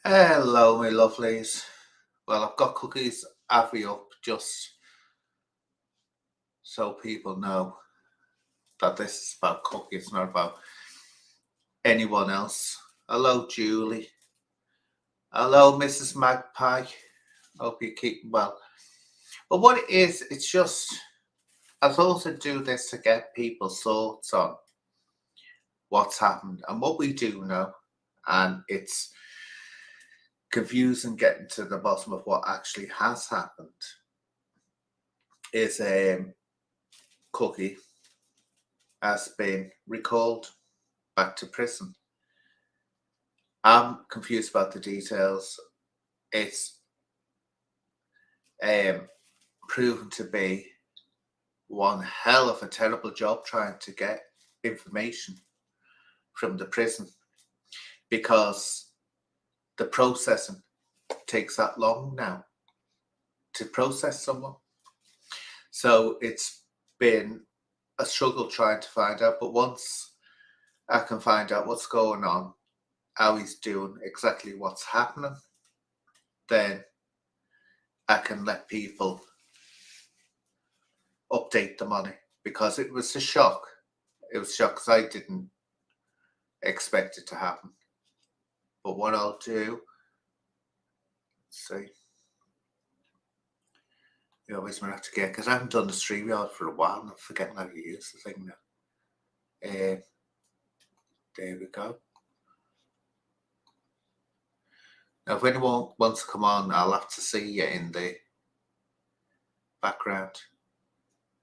Hello, my lovelies. Well, I've got cookies Avi up just so people know that this is about cookies, not about anyone else. Hello, Julie. Hello, Mrs. Magpie. Hope you're keeping well. But what it is, it's just, I thought I'd do this to get people's thoughts on what's happened and what we do know. And it's confusing getting to the bottom of what actually has happened. Is Cookie has been recalled back to prison. I'm confused about the details. It's proven to be one hell of a terrible job trying to get information from the prison because the processing takes that long now to process someone. So it's been a struggle trying to find out. But once I can find out what's going on, how he's doing, exactly what's happening, then I can let people update them on it, because it was a shock. It was a shock because I didn't expect it to happen. But what I'll do, let's see. You always have to get, because I haven't done the StreamYard for a while and I'm forgetting how you use the thing now. There we go. Now, if anyone wants to come on, I'll have to see you in the background,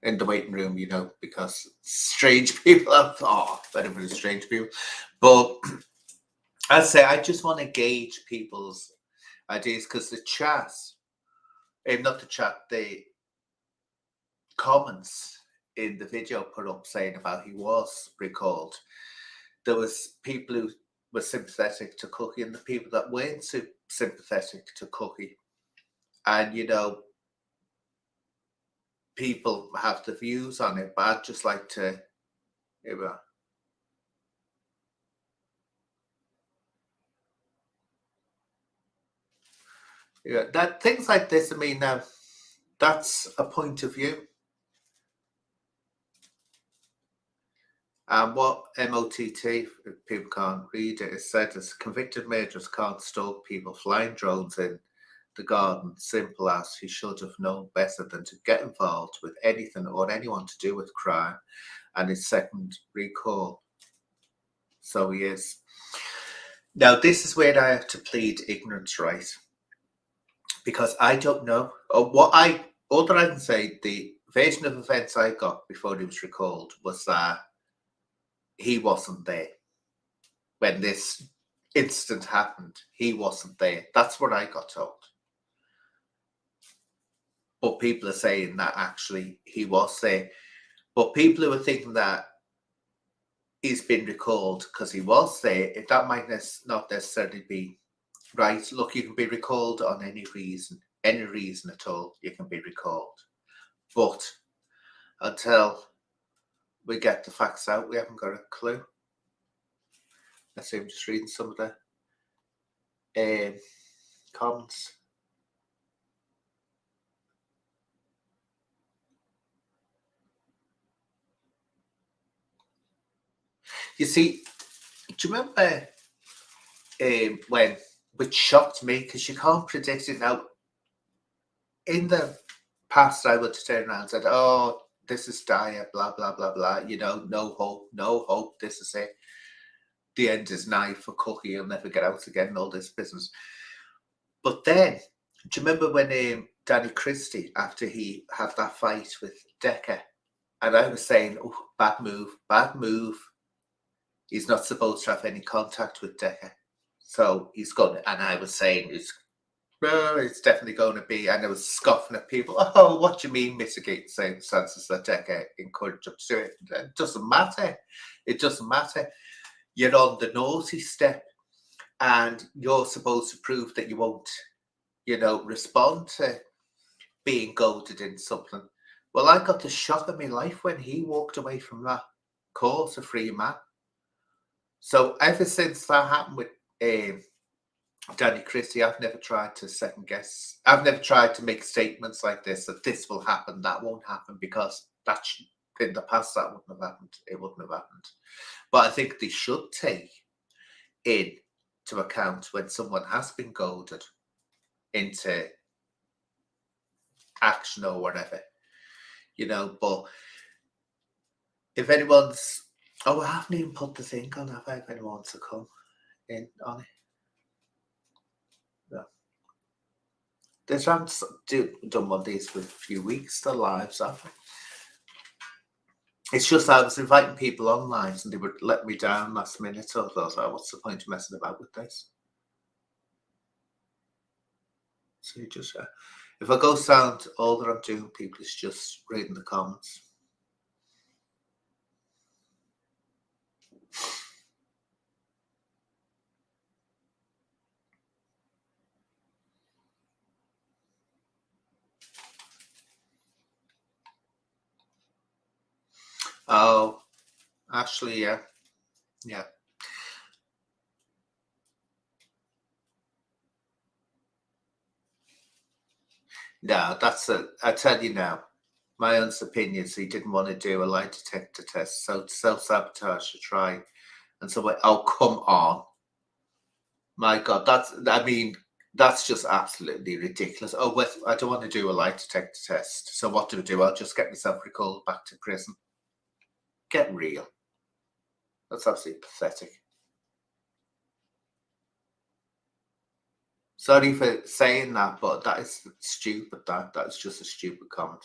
in the waiting room, because strange people have thought, better strange people. But I'd say I just want to gauge people's ideas, because the chat, not the chat, the comments in the video put up saying about he was recalled. There was people who were sympathetic to Cookie and the people that weren't sympathetic to Cookie. And, people have the views on it, but I'd just like to, that things like this, I mean, now that's a point of view. And what MOTT, if people can't read it, is said as convicted murderers can't stalk people flying drones in the garden. Simple as he should have known better than to get involved with anything or anyone to do with crime, and his second recall. So he is. Now, this is where I have to plead ignorance, right? Because I don't know. All that I can say, the version of events I got before he was recalled was that he wasn't there when this incident happened. He wasn't there. That's what I got told. But people are saying that actually he was there. But people who are thinking that he's been recalled because he was there, that might not necessarily be right. Look, you can be recalled on any reason at all. You can be recalled. But until we get the facts out, we haven't got a clue. Let's see, I'm just reading some of the comments. You see, do you remember when, which shocked me, because you can't predict it now. In the past, I would turn around and said, oh, this is dire, blah, blah, blah, blah, no hope, this is it. The end is nigh for Cookie, he'll never get out again, and all this business. But then, do you remember when Danny Christie, after he had that fight with Decker, and I was saying, oh, bad move. He's not supposed to have any contact with Decker. So he's going, and I was saying, it's definitely going to be, and I was scoffing at people. Oh, what do you mean mitigate circumstances that Decker encouraged him to do it? It doesn't matter. It doesn't matter. You're on the naughty step, and you're supposed to prove that you won't, respond to being goaded in something. Well, I got the shock of my life when he walked away from that course, a free man. So ever since that happened with Danny Christie, I've never tried to second guess. I've never tried to make statements like this, that this will happen, that won't happen, because in the past that wouldn't have happened. It wouldn't have happened. But I think they should take into account when someone has been goaded into action or whatever, but if anyone's, I haven't even put the thing on, have I, if anyone wants to come in on it? No. There's done one of these for a few weeks, the lives, have I? It's just I was inviting people online and they would let me down last minute, so I thought, oh, what's the point of messing about with this? So you just, if I go sound, all that I'm doing, people, is just reading the comments. Oh, Ashley, yeah. No, I tell you now, my honest opinion is he didn't want to do a lie detector test, so self-sabotage to try. And so, oh, come on. My God, that's just absolutely ridiculous. Oh, well, I don't want to do a lie detector test. So what do? I'll just get myself recalled back to prison. Get real. That's absolutely pathetic. Sorry for saying that, but that is stupid. That is just a stupid comment.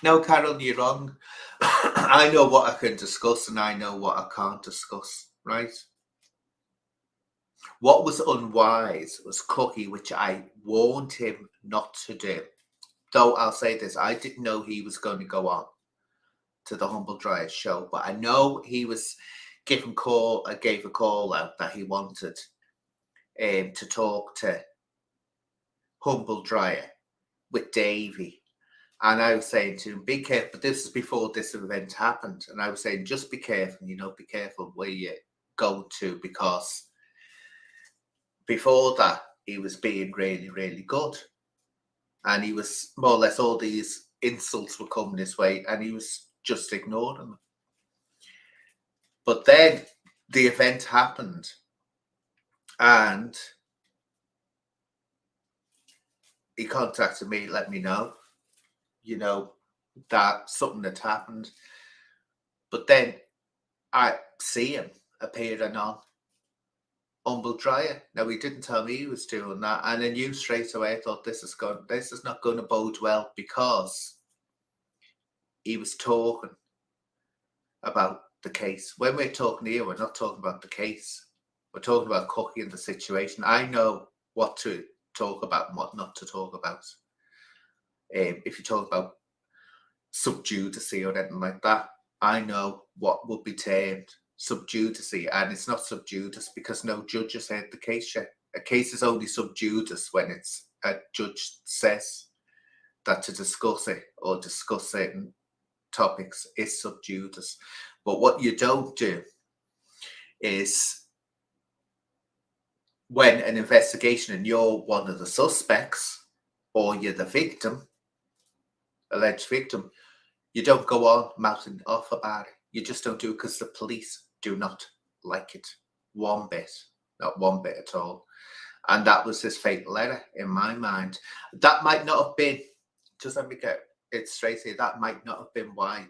No, Carol, you're wrong. I know what I can discuss and I know what I can't discuss, right? What was unwise was Cookie, which I warned him not to do. Though I'll say this, I didn't know he was going to go on to the Humble Dryer show, but I know he was gave a call out that he wanted to talk to Humble Dryer with Davey. And I was saying to him, be careful. But this is before this event happened. And I was saying, just be careful, be careful where you go to, because before that, he was being really, really good. And he was more or less, all these insults were coming his way and he was just ignoring them. But then the event happened and he contacted me, let me know, that something had happened. But then I see him appearing on Humble Dryer. Now, he didn't tell me he was doing that. And I knew straight away, I thought this is not going to bode well, because he was talking about the case. When we're talking here, we're not talking about the case. We're talking about Cookie and the situation. I know what to talk about and what not to talk about. If you talk about subjudice or anything like that, I know what would be termed subjudice, and it's not subjudice because no judge has heard the case yet. A case is only subjudice when it's a judge says that to discuss it or discuss certain topics is subjudice. But what you don't do is, when an investigation and you're one of the suspects or you're the victim, alleged victim, you don't go on mouthing off about it. You just don't do it, because the police do not like it one bit, not one bit at all. And that was his fatal error in my mind. That might not have been, just let me get it straight here, that might not have been why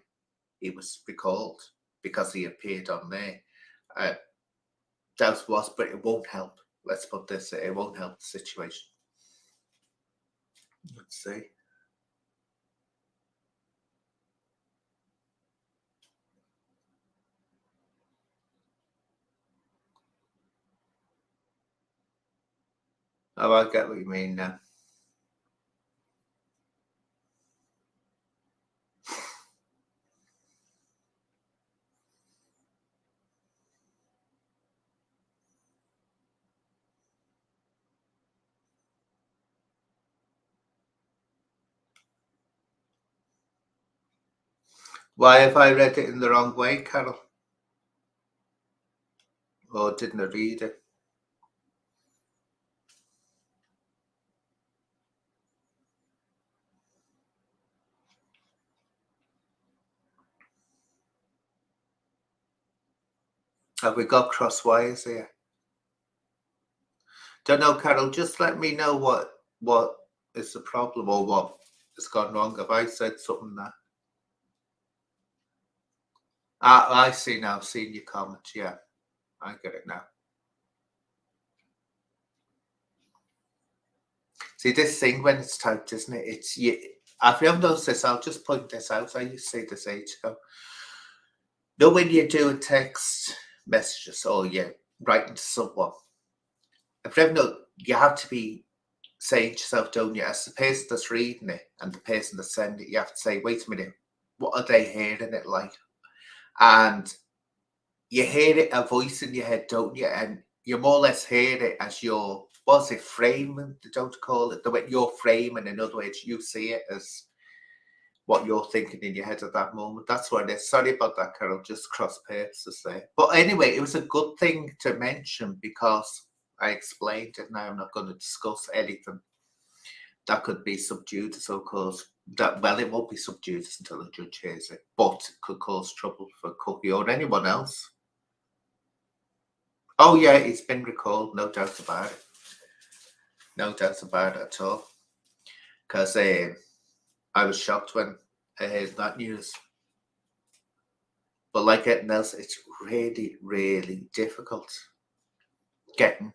he was recalled, because he appeared on there. That was, but it won't help. Let's put this, it won't help the situation. Let's see. Oh, I get what you mean now. Why have I read it in the wrong way, Carol? Or didn't I read it? Have we got cross wires here? Don't know, Carol. Just let me know what is the problem or what has gone wrong. Have I said something that? I see now. Seeing your comment. Yeah, I get it now. See this thing when it's typed, isn't it? It's you. If you haven't noticed this, I'll just point this out. I used to say this age ago. Know when you're doing text messages or you're writing to someone, if you ever know, you have to be saying to yourself, don't you, as the person that's reading it and the person that's sending it, you have to say, wait a minute, what are they hearing it like? And you hear it, a voice in your head, don't you? And you more or less hear it as your, what's it, framing, they don't call it, the way you're framing, in other words, you see it as what you're thinking in your head at that moment. That's what it is. Sorry about that, Carol, just cross purposes there. But anyway, it was a good thing to mention because I explained it. Now I'm not going to discuss anything that could be subdued, so cause that, well, it won't be subdued until the judge hears it, but it could cause trouble for Cookie or anyone else. Oh yeah, it's been recalled, no doubt about it. No doubt about it at all. Because I was shocked when I heard that news. But like anything else, it's really, really difficult getting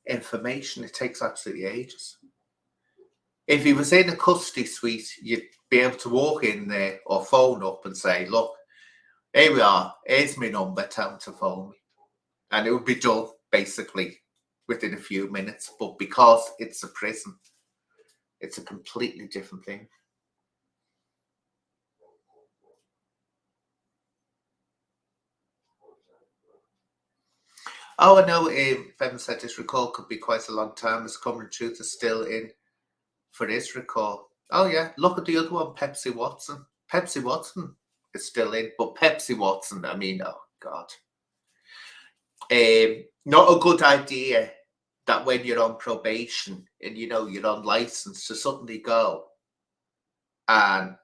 information. It takes absolutely ages. If he was in a custody suite, you'd be able to walk in there or phone up and say, look, here we are, here's my number, tell them to phone me. And it would be done basically within a few minutes. But because it's a prison, it's a completely different thing. Oh, I know Bevan said this recall could be quite a long time as Common Truth is still in for his recall. Oh, yeah. Look at the other one, Pepsi Watson. Pepsi Watson is still in, but Pepsi Watson, I mean, oh, God. Not a good idea that when you're on probation and you know you're on license to suddenly go and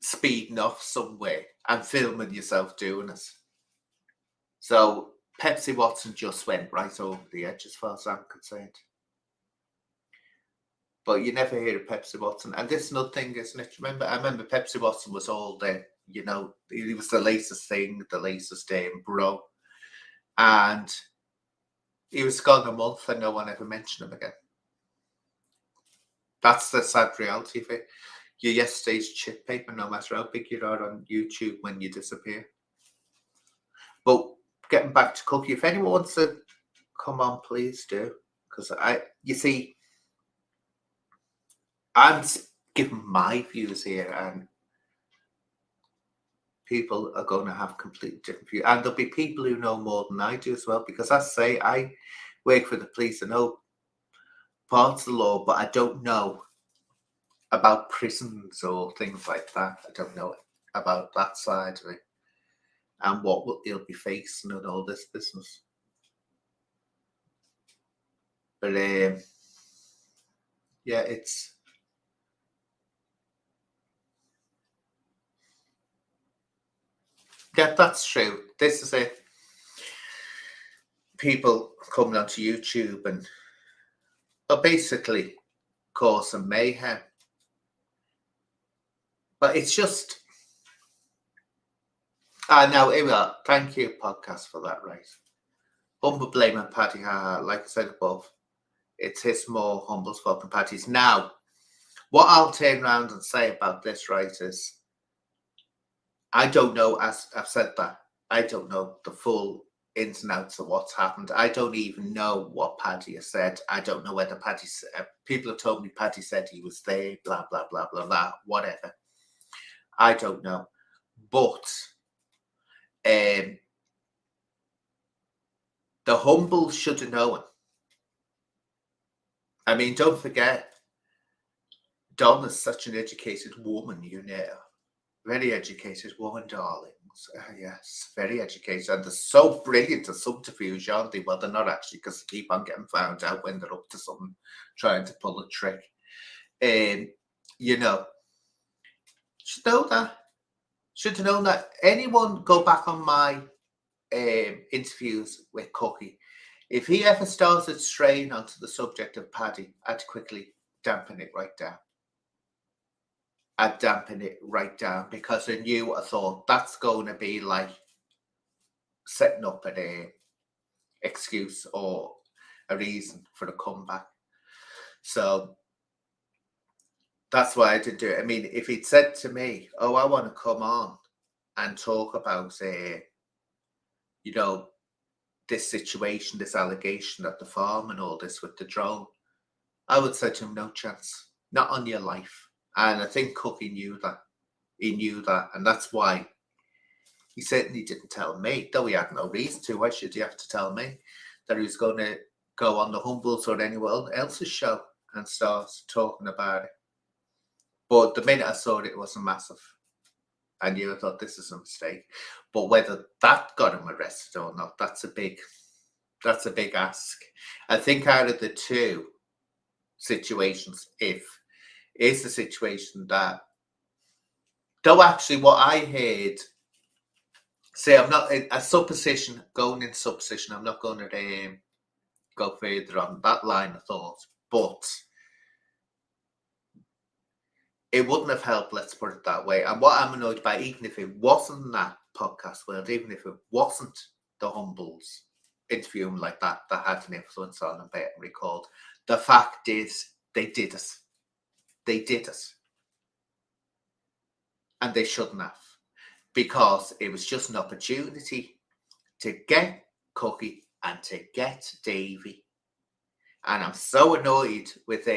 speeding off somewhere and filming yourself doing it. So Pepsi Watson just went right over the edge as far as I'm concerned. But you never hear of Pepsi Watson. And this is another thing, isn't it? I remember Pepsi Watson was all the, you know, he was the latest thing, the latest bro. And he was gone a month and no one ever mentioned him again. That's the sad reality of it. You're yesterday's chip paper, no matter how big you are on YouTube when you disappear. But getting back to Cookie, if anyone wants to come on, please do. Because you see, I'm giving my views here, and people are going to have completely different views. And there'll be people who know more than I do as well. Because as I say, I work for the police. I know parts of the law, but I don't know about prisons or things like that. I don't know about that side of it and what he'll be facing and all this business. But yeah, it's yeah, that's true. This is it. People coming onto YouTube and basically causing mayhem. But it's just now here we are. Thank you, podcast, for that, right? Humble blame and Paddy, like I said above, it's his more humble spot than Paddy's. Now, what I'll turn around and say about this, right, is I don't know, as I've said that, I don't know the full ins and outs of what's happened. I don't even know what Paddy has said. I don't know whether Paddy, people have told me Paddy said he was there, blah, blah, blah, blah, blah, whatever. I don't know. But the humble should have known. I mean, don't forget, Donna's such an educated woman, you know. Very educated woman, darlings. Yes, very educated. And they're so brilliant at subterfuge, aren't they? Well, they're not actually, because they keep on getting found out when they're up to something, trying to pull a trick. You know, should know that. Should have known that. Anyone go back on my interviews with Cookie. If he ever started straying onto the subject of Paddy, I'd quickly dampen it right down. I'd dampen it right down because I thought that's going to be like setting up an excuse or a reason for the comeback. So that's why I didn't do it. I mean, if he'd said to me, "Oh, I want to come on and talk about, you know, this situation, this allegation at the farm and all this with the drone," I would say to him, "No chance, not on your life." And I think Cookie knew that. He knew that, and that's why he certainly didn't tell me, though he had no reason to. Why should he have to tell me that he was going to go on the Humbles or anyone else's show and start talking about it? But the minute I saw it, it was a massive. I knew, I thought, this is a mistake. But whether that got him arrested or not, that's a big ask. I think out of the two situations, if is the situation that, though actually what I heard, say I'm not in a supposition, going in supposition, I'm not going to go further on that line of thought, but it wouldn't have helped, let's put it that way. And what I'm annoyed by, even if it wasn't that podcast world, even if it wasn't the Humbles interviewing like that had an influence on them, being recalled, the fact is they did it. They did it. And they shouldn't have. Because it was just an opportunity to get Cookie and to get Davey. And I'm so annoyed with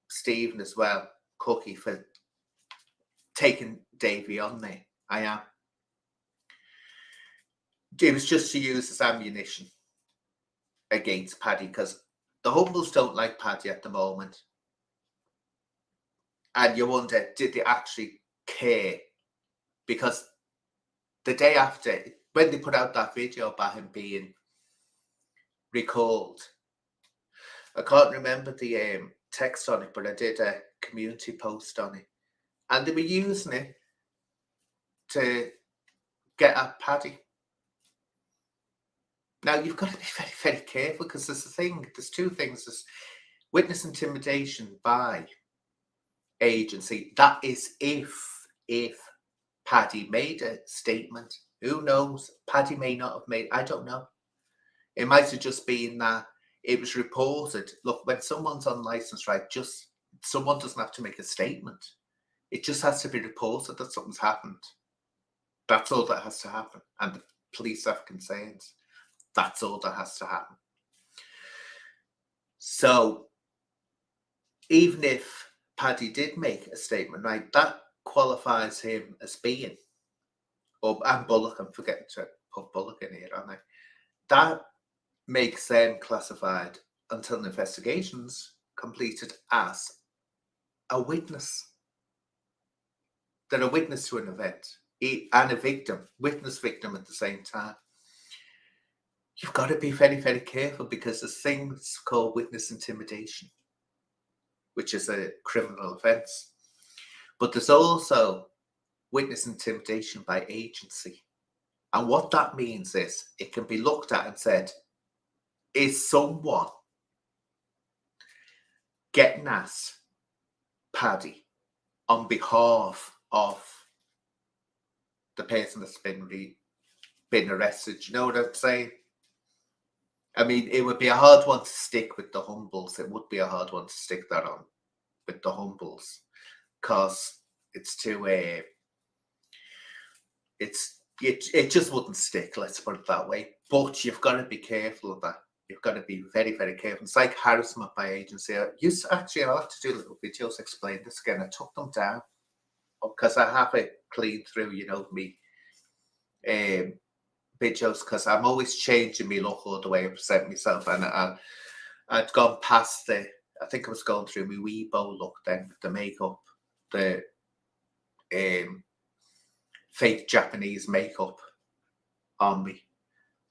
Stephen as well, Cookie, for taking Davey on there. I am. It was just to use as ammunition against Paddy, because the Humbles don't like Paddy at the moment. And you wonder, did they actually care? Because the day after, when they put out that video about him being recalled, I can't remember the text on it, but I did a community post on it. And they were using it to get at Paddy. Now, you've got to be very, very careful, because there's two things. There's witness intimidation by agency. That is if Paddy made a statement. Who knows? Paddy may not have made, I don't know. It might have just been that it was reported. Look, when someone's on license, right, just someone doesn't have to make a statement. It just has to be reported that something's happened. That's all that has to happen. And the police have concerns. That's all that has to happen. So even if Paddy did make a statement, right, that qualifies him as being, and Bullock, I'm forgetting to put Bullock in here, aren't I? That makes them classified until the investigation's completed as a witness. They're a witness to an event and a victim, witness victim at the same time. You've got to be very, very careful, because there's things called witness intimidation, which is a criminal offence. But there's also witness intimidation by agency. And what that means is it can be looked at and said, is someone getting at Paddy on behalf of the person that's been arrested? You know what I'm saying? I mean, it would be a hard one to stick with the Humbles. It would be a hard one to stick that on with the Humbles, because it's too it just wouldn't stick, let's put it that way. But you've got to be careful of that. You've got to be very, very careful. It's like harassment by agency. I'll have to do little videos explain this again. I took them down because I have it clean through, me videos, because I'm always changing me look or the way I present myself. And I'd gone past I think I was going through my Weibo look then, with the makeup, the fake Japanese makeup on me.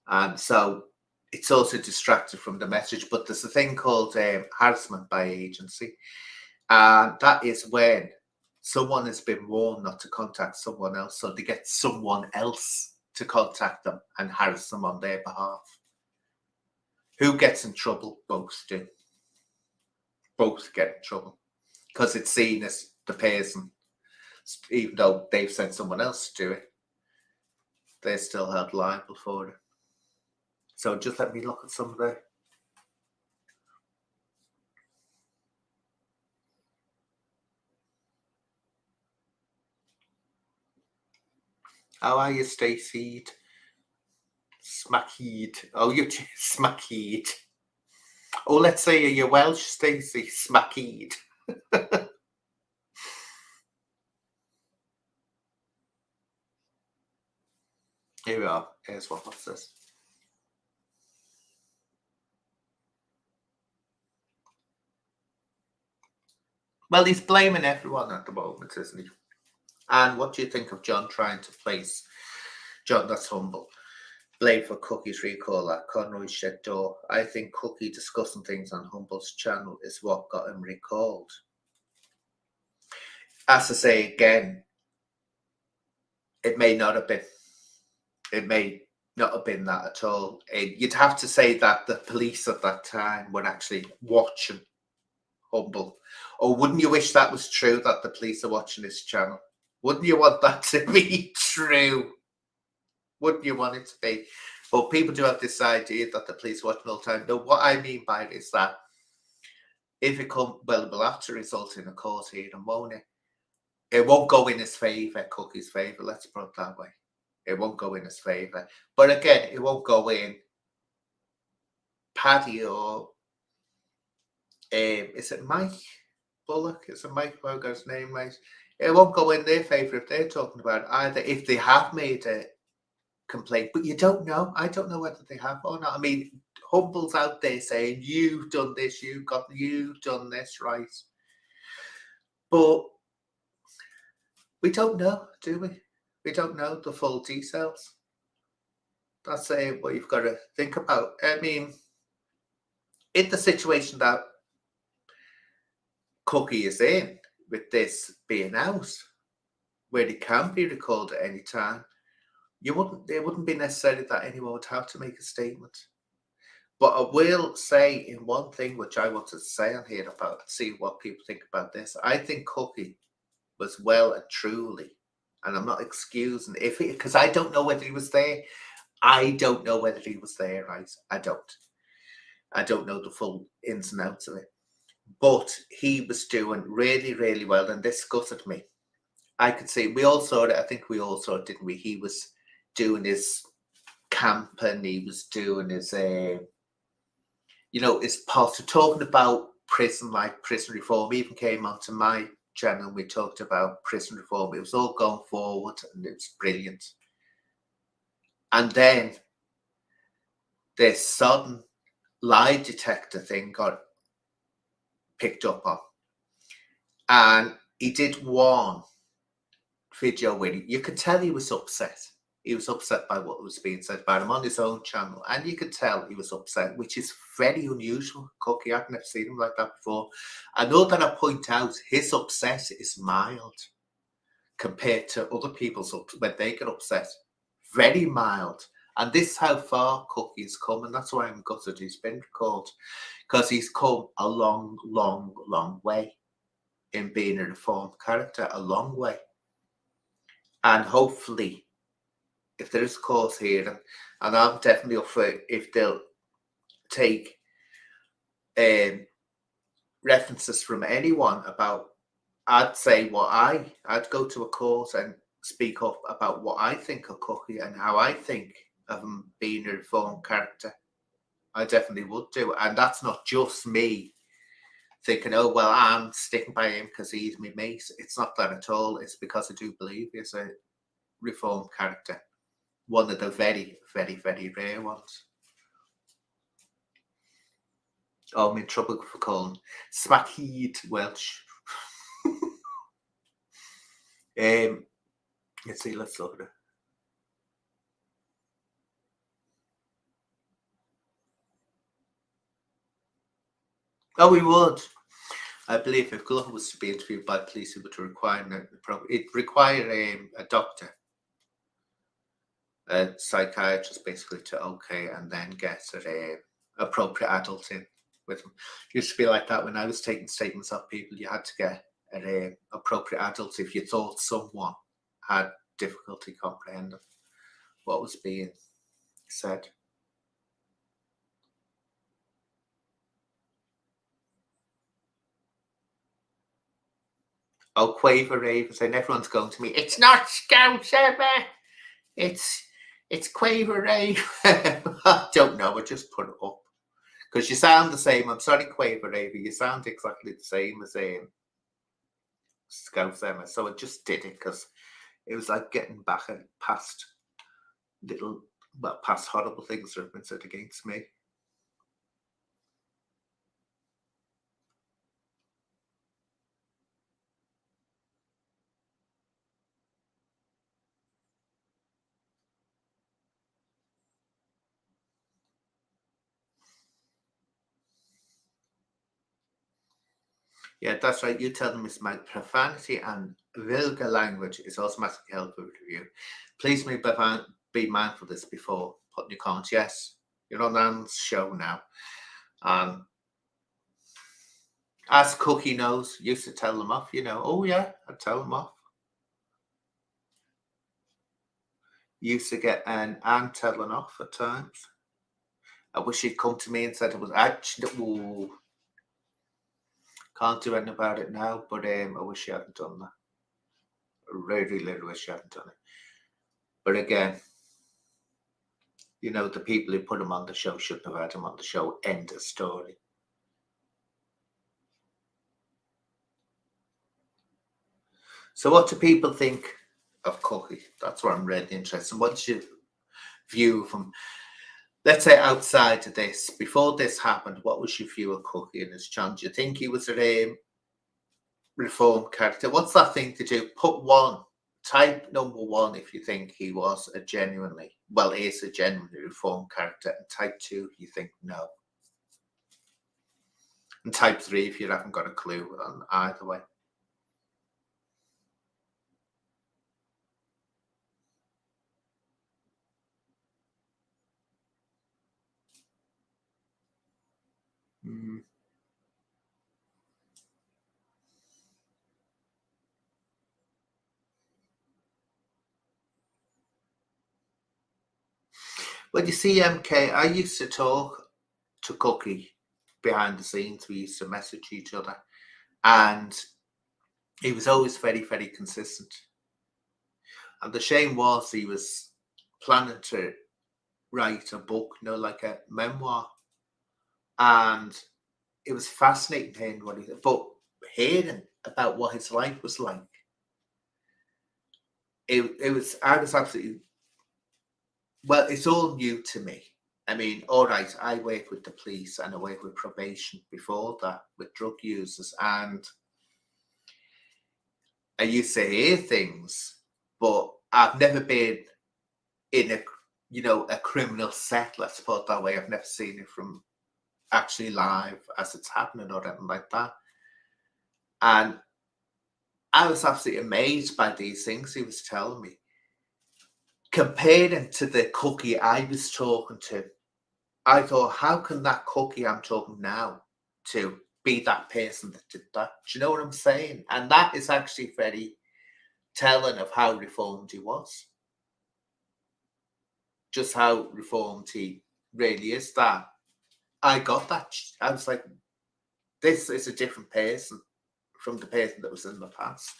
And so it's also distracted from the message. But there's a thing called harassment by agency. And that is when someone has been warned not to contact someone else. So they get someone else to contact them and harass them on their behalf. Who gets in trouble? Both do. Both get in trouble. Because it's seen as the person, even though they've sent someone else to do it, they're still held liable for it. So just let me look at some of the. How are you, Stacey? Smackheed. Oh, you're Smackheed. Oh, let's say you're Welsh, Stacey. Smackheed. Here we are. Here's what's this? Well, he's blaming everyone at the moment, isn't he? And what do you think of John trying to place John That's Humble? Blame for Cookie's recall at Conroy's shed door. I think Cookie discussing things on Humble's channel is what got him recalled. As I say again, it may not have been. It may not have been that at all. You'd have to say that the police at that time were actually watching Humble. Or wouldn't you wish that was true, that the police are watching his channel? Wouldn't you want that to be true? Wouldn't you want it to be? But people do have this idea that the police are watching all the time. No, what I mean by it is that if it comes, well, it will have to result in a court hearing, won't it? It won't go in his favour, Cookie's favour, let's put it that way. It won't go in his favour. But again, it won't go in Paddy or is it Mike Bullock? Is it Mike Bogart's name, right? It won't go in their favour if they're talking about it either, if they have made a complaint. But you don't know. I don't know whether they have or not. I mean, Humble's out there saying, you've done this, you've done this, right? But we don't know, do we? We don't know the full details. That's what you've got to think about. I mean, in the situation that Cookie is in, with this being out, where he can be recalled at any time, it wouldn't be necessary that anyone would have to make a statement. But I will say in one thing which I wanted to say on here about, see what people think about this. I think Cookie was well and truly, and I'm not excusing because I don't know whether he was there. I don't know whether he was there, right? I don't know the full ins and outs of it. But he was doing really, really well, and this gutted me. I could see, we all saw it, I think we all saw it, didn't we? He was doing his camping, he was doing his, his part of talking about prison, like prison reform. He even came onto my channel and we talked about prison reform. It was all going forward and it was brilliant. And then this sudden lie detector thing got picked up on. And he did one video where you could tell he was upset. He was upset by what was being said about him on his own channel. And you could tell he was upset, which is very unusual. Cookie, I've never seen him like that before. I know that I point out his upset is mild compared to other people's when they get upset. Very mild. And this is how far Cookie's come. And that's why I'm gutted he's been recalled. Because he's come a long, long, long way in being a reformed character. A long way. And hopefully, if there is a court here, and I'm definitely up for it, if they'll take references from anyone about, I'd say I'd go to a court and speak up about what I think of Cookie and how I think of him being a reformed character. I definitely would do. And that's not just me thinking, oh, well, I'm sticking by him because he's my mate. It's not that at all. It's because I do believe he's a reformed character. One of the very, very, very rare ones. Oh, I'm in trouble for calling Smackheed Welsh. Um, let's see, let's look at it. Oh, we would. I believe if Glover was to be interviewed by police, it would require it require a doctor, a psychiatrist, basically to okay, and then get a appropriate adult in with them. It used to be like that when I was taking statements of people. You had to get an appropriate adult if you thought someone had difficulty comprehending what was being said. Oh, Quaver Ravens, and everyone's going to me. It's not Scout Emma. It's it's Quaver Raven. I don't know. I just put it up because you sound the same. I'm sorry, Quaver Raven. You sound exactly the same as Scout Emma. So I just did it because it was like getting back at past little, well, past horrible things that have been said against me. Yeah, that's right. You tell them it's my profanity and vulgar language is automatically held for review. Please be mindful of this before putting your comments. Yes, you're on Anne's show now. Um, as Cookie knows, used to tell them off, Oh, yeah, I'd tell them off. Used to get an Anne telling off at times. I wish he'd come to me and said it was actually, ooh, can't do anything about it now, but I wish he hadn't done that. I really, really wish he hadn't done it. But again, the people who put him on the show shouldn't have had him on the show. End of story. So, what do people think of Cookie? That's what I'm really interested in. What's your view from, let's say, outside of this? Before this happened, what was your view of Cookie and his chance? Do you think he was a reform character? What's that thing to do? Put one, type number one if you think he was a genuinely, well, is a genuinely reform character, and type two if you think no. And type three if you haven't got a clue on either way. Mm. Well, you see, MK, I used to talk to Cookie behind the scenes. We used to message each other, and he was always very, very consistent. And the shame was he was planning to write a book, like a memoir, and it was fascinating hearing what he did, but hearing about what his life was like, I was absolutely, well, it's all new to me. I mean, all right, I worked with the police and I worked with probation before that with drug users, and I used to hear things, but I've never been in a criminal set, let's put it that way. I've never seen it from actually live as it's happening or anything like that. And I was absolutely amazed by these things he was telling me. Comparing to the Cookie I was talking to, I thought, how can that Cookie I'm talking now to be that person that did that? Do you know what I'm saying? And that is actually very telling of how reformed he was. Just how reformed he really is. That I got that. I was like, this is a different person from the person that was in the past.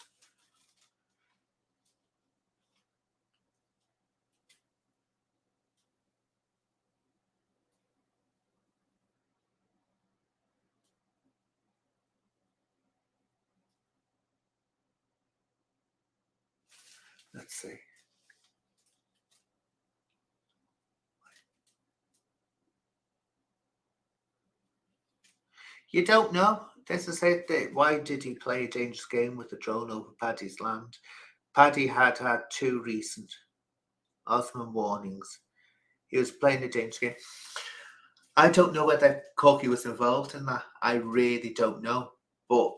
Let's see. You don't know. This is it. Why did he play a dangerous game with a drone over Paddy's land? Paddy had had 2 recent Osman warnings. He was playing a dangerous game. I don't know whether Corky was involved in that. I really don't know. But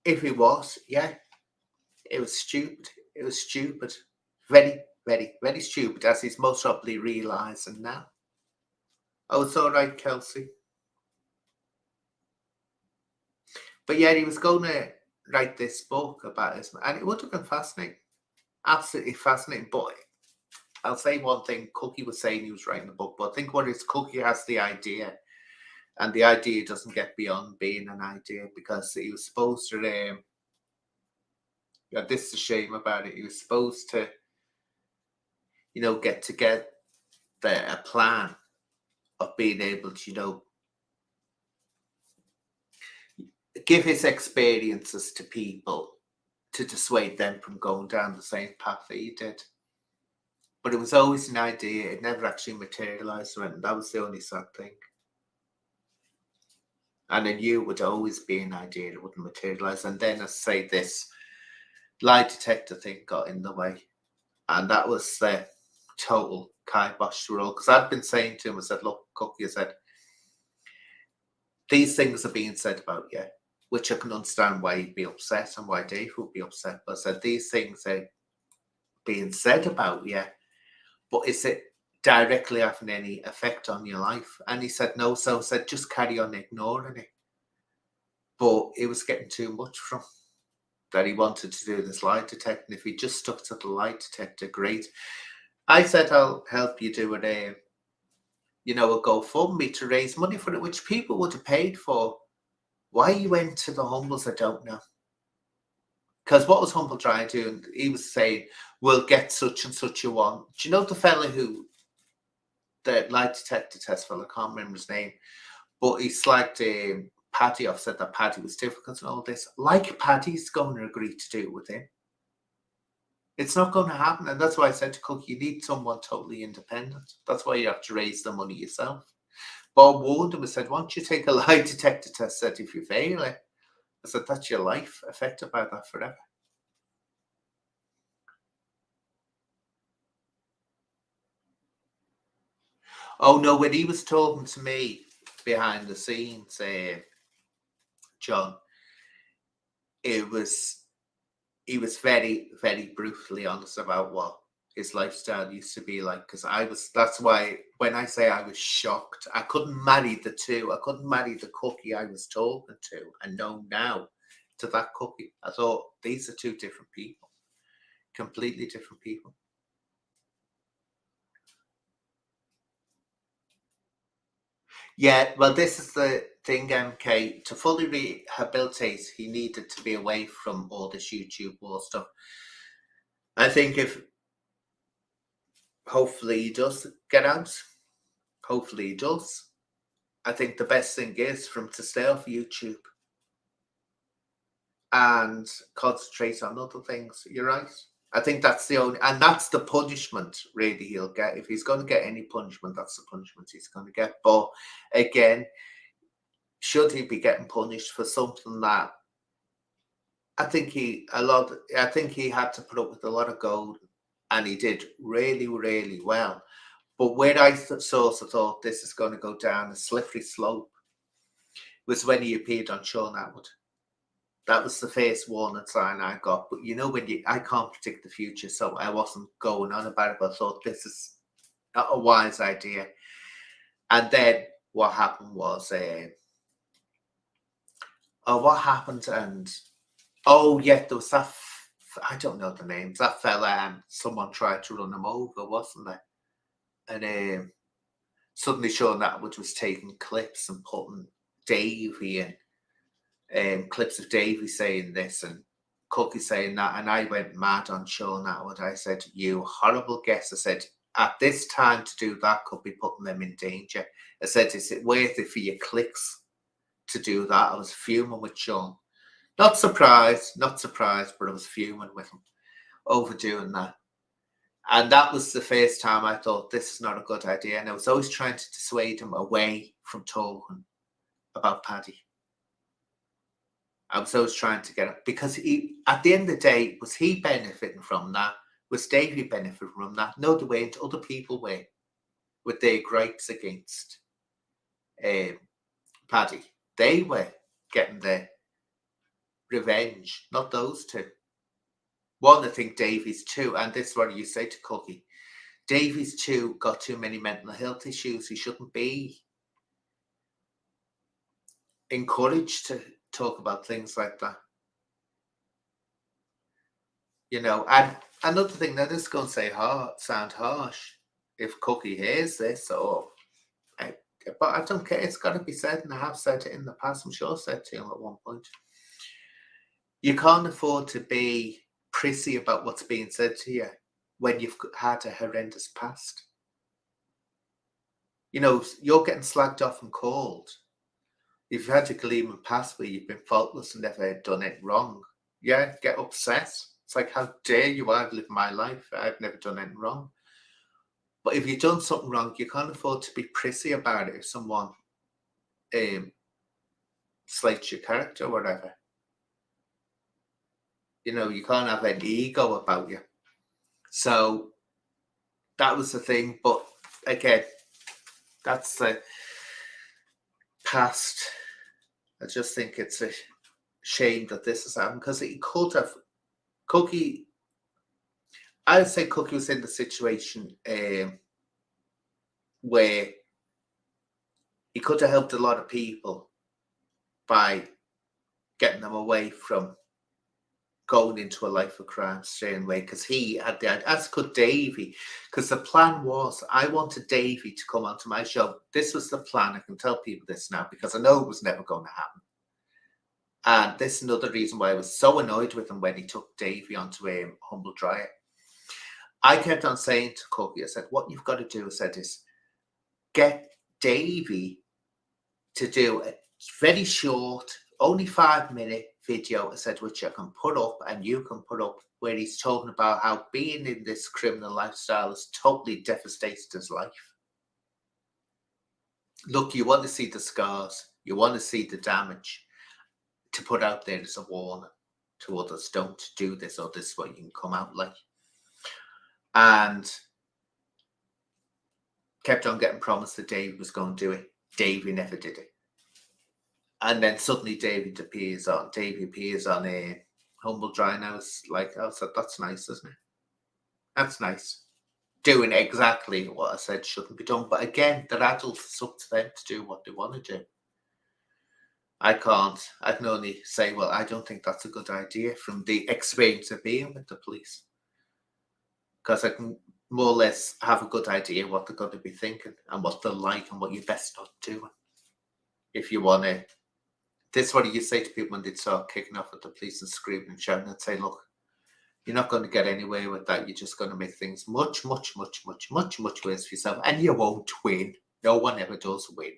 if he was, yeah, it was stupid. It was stupid. Very, very, very stupid, as he's most probably realising now. Oh, it's all right, Kelsey. But yeah, he was going to write this book about his, and it would have been fascinating. Absolutely fascinating. But I'll say one thing. Cookie was saying he was writing the book, but I think what is Cookie has the idea, and the idea doesn't get beyond being an idea, because he was supposed to. Yeah, this is a shame about it. He was supposed to, get a plan of being able to, give his experiences to people to dissuade them from going down the same path that he did. But it was always an idea. It never actually materialized, and that was the only sad thing. And I knew it would always be an idea. It wouldn't materialize. And then, as I say, this lie detector thing got in the way. And that was the total kibosh to all. Because I'd been saying to him, I said, look, Cookie, I said, these things are being said about you, which I can understand why you'd be upset and why Dave would be upset. But I said, these things are being said about you, but is it directly having any effect on your life? And he said, no. So I said, just carry on ignoring it. But it was getting too much from him, that he wanted to do this lie detector. And if he just stuck to the lie detector, great. I said, I'll help you do a GoFundMe to raise money for it, which people would have paid for. Why he went to the Humbles, I don't know. Because what was Humble trying to do? And he was saying, we'll get such and such a one. Do you know the fella who, the lie detector test fella, I can't remember his name, but he slagged Paddy off, said that Paddy was difficult and all this. Like Paddy's going to agree to do it with him. It's not going to happen. And that's why I said to Cook, you need someone totally independent. That's why you have to raise the money yourself. Bob warned him and said, why don't you take a lie detector test? Said, if you fail it, I said, that's your life affected by that forever. Oh, no, when he was talking to me behind the scenes, John, he was very, very brutally honest about what his lifestyle used to be like. Because that's why when I say I was shocked, I couldn't marry the two. I couldn't marry the Cookie I was talking to and know now to that Cookie. I thought these are two different people, completely different people. Yeah, well, this is the thing, MK. To fully rehabilitate, he needed to be away from all this YouTube war stuff. I think if hopefully he does get out, hopefully he does. I think the best thing is for him to stay off YouTube and concentrate on other things. You're right. I think that's the only, and that's the punishment really he'll get. If he's going to get any punishment, that's the punishment he's going to get. But again, should he be getting punished for something that I think he had to put up with a lot of gold, and he did really, really well. But where I sort of thought this is going to go down a slippery slope was when he appeared on Sean Atwood. That was the first warning sign I got. But I can't predict the future, so I wasn't going on about it. But I thought this is not a wise idea. And then what happened was, what happened? And yeah, there was that. I don't know the names. That fella, and someone tried to run him over, wasn't there? And suddenly Sean Atwood was taking clips and putting Davey in. Clips of Davey saying this and Cookie saying that, and I went mad on Sean Atwood. I said, you horrible guess. I said, at this time to do that could be putting them in danger. I said, is it worth it for your clicks to do that? I was fuming with Sean. Not surprised, but I was fuming with him over doing that. And that was the first time I thought this is not a good idea. And I was always trying to dissuade him away from talking about Paddy. I was always trying to get it because he, at the end of the day, was he benefiting from that? Was Davy benefiting from that? No, they weren't. Other people were with their gripes against um, Paddy. They were getting their revenge, not those two. One, I think Davies too, and this is what you say to Cookie. Davies too got too many mental health issues. He shouldn't be encouraged to talk about things like that. And another thing, now this is going to sound harsh if Cookie hears this, but I don't care. It's got to be said, and I have said it in the past. I'm sure I said to him at one point. You can't afford to be prissy about what's being said to you when you've had a horrendous past. You're getting slagged off and called. If you've had a gleaming past where you've been faultless and never done it wrong, yeah, get upset. It's like, how dare you? I've lived my life. I've never done anything wrong. But if you've done something wrong, you can't afford to be prissy about it if someone slates your character or whatever. You can't have an ego about you. So that was the thing. But again, that's the past. I just think it's a shame that this has happened because it could have. Cookie, I would say Cookie was in the situation where he could have helped a lot of people by getting them away from going into a life of crime straight away, because he had the idea, as could Davy, because the plan was, I wanted Davy to come onto my show. This was the plan. I can tell people this now because I know it was never going to happen. And this is another reason why I was so annoyed with him when he took Davy onto a Humble Dryer. I kept on saying to Cookie, I said, what you've got to do, I said, is get Davy to do a very short, only 5-minute video, I said, which I can put up and you can put up, where he's talking about how being in this criminal lifestyle has totally devastated his life. Look, you want to see the scars, you want to see the damage, to put out there as a warning to others, don't do this, or this is what you can come out like. And kept on getting promised that Davy was going to do it. Davy never did it. And then suddenly Davy appears on a Humble Dry, and I was like, I said, that's nice, isn't it? That's nice. Doing exactly what I said shouldn't be done. But again, they're adults, it's up to them to do what they want to do. I can only say, well, I don't think that's a good idea from the experience of being with the police. Because I can more or less have a good idea what they're going to be thinking and what they're like and what you're best not doing. If you want to, this is what you say to people when they start kicking off at the police and screaming and shouting, and say, look, you're not going to get anywhere with that. You're just going to make things much, much, much, much, much, much worse for yourself. And you won't win. No one ever does win.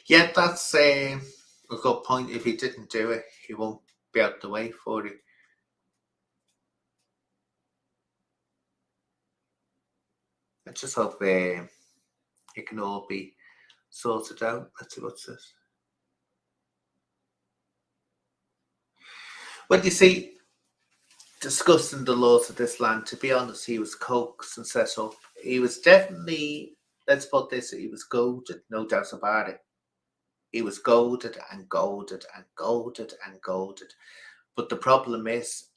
Yeah, that's a good point. If he didn't do it, he won't be out the way for it. I just hope it can all be sorted out. Let's see what's this. Well, you see, discussing the laws of this land, to be honest, he was coaxed and set up. He was definitely, let's put this, he was goaded, no doubt about it. He was goaded and goaded and goaded and goaded. But the problem is,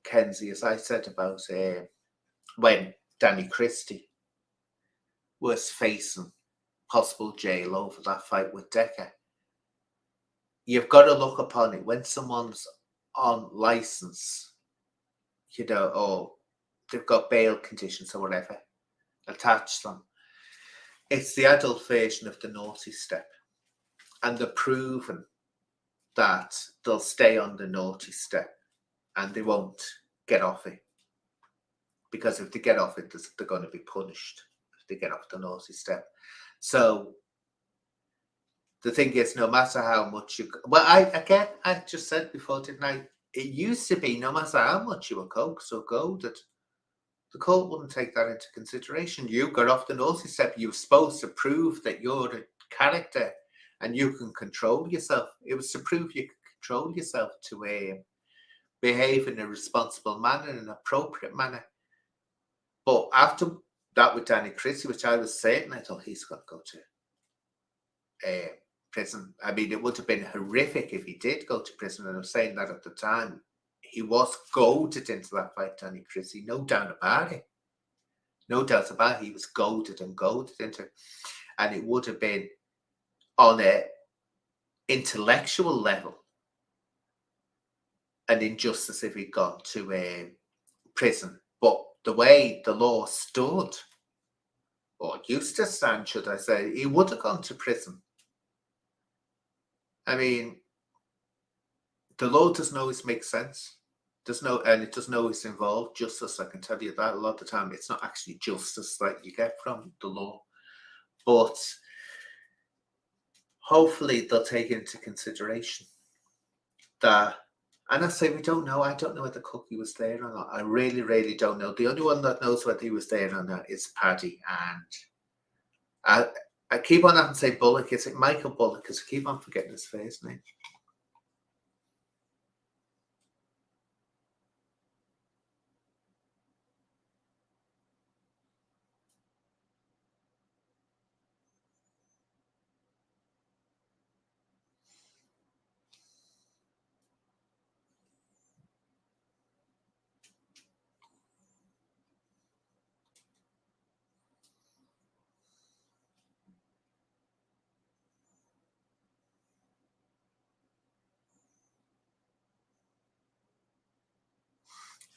Kenzie, as I said about when Danny Christie was facing possible jail over that fight with Decker, you've got to look upon it when someone's on license, or they've got bail conditions or whatever attached to them. It's the adult version of the naughty step. And they're proven that they'll stay on the naughty step and they won't get off it. Because if they get off it, they're going to be punished if they get off the naughty step. So the thing is, no matter how much I just said before, didn't I? it used to be no matter how much you were coaxed or goaded, the court wouldn't take that into consideration. You got off the naughty step. You were supposed to prove that you're a character and you can control yourself. It was to prove you could control yourself to behave in a responsible manner, in an appropriate manner. But after that with Danny Christie, which I was saying, I thought he's got to go to prison. I mean, it would have been horrific if he did go to prison. And I was saying that at the time. He was goaded into that fight, Danny Christie, no doubt about it. No doubt about it. He was goaded and goaded into it. And it would have been on a intellectual level an injustice if he'd gone to prison. But the way the law stood, or used to stand, should I say, he would have gone to prison. I mean, the law doesn't always make sense. And it doesn't always involve justice. I can tell you that a lot of the time it's not actually justice that you get from the law. But hopefully they'll take into consideration that. And I say we don't know. I don't know whether Cookie was there or not. I really, really don't know. The only one that knows whether he was there or not is Paddy. And I keep on having to say Bullock. Is it Michael Bullock? Because I keep on forgetting his first name.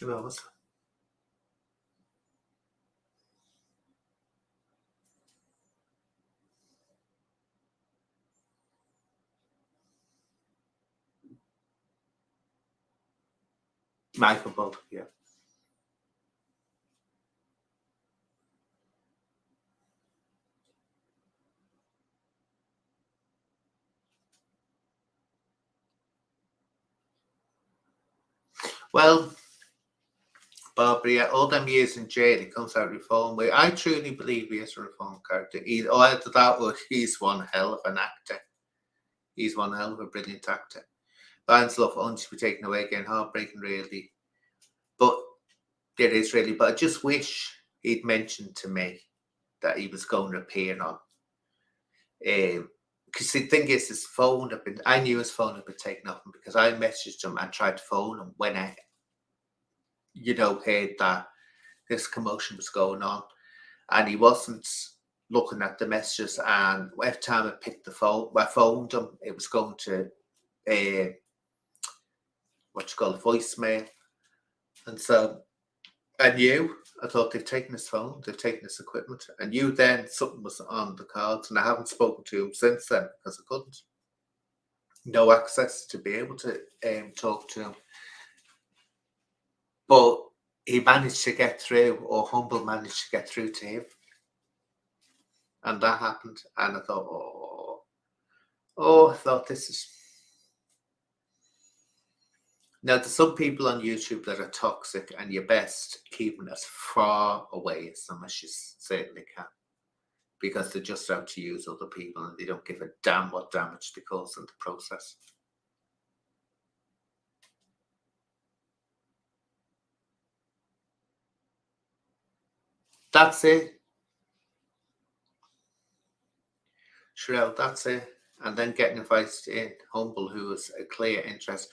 Who else? Michael Bullock, yeah. Well, Barbary, all them years in jail, he comes out reformed. I truly believe he is a reformed character. Either that or he's one hell of an actor. He's one hell of a brilliant actor. Lions Love only to be taken away again, heartbreaking, really. But it is really. But I just wish he'd mentioned to me that he was going to appear on. Because the thing is, his phone had been. I knew his phone had been taken off him because I messaged him and tried to phone him when I, heard that this commotion was going on, and he wasn't looking at the messages. And every time I picked the phone, I phoned him, it was going to voicemail. And so I knew, I thought they've taken his phone, they've taken his equipment. I knew then something was on the cards, and I haven't spoken to him since then because I couldn't. No access to be able to talk to him. But he managed to get through, or Humble managed to get through to him. And that happened. And I thought, I thought this is. Now, there's some people on YouTube that are toxic, and you're best keeping as far away as them as you certainly can. Because they're just out to use other people and they don't give a damn what damage they cause in the process. That's it. Sherelle, that's it. And then getting invited in, Humble, who was a clear interest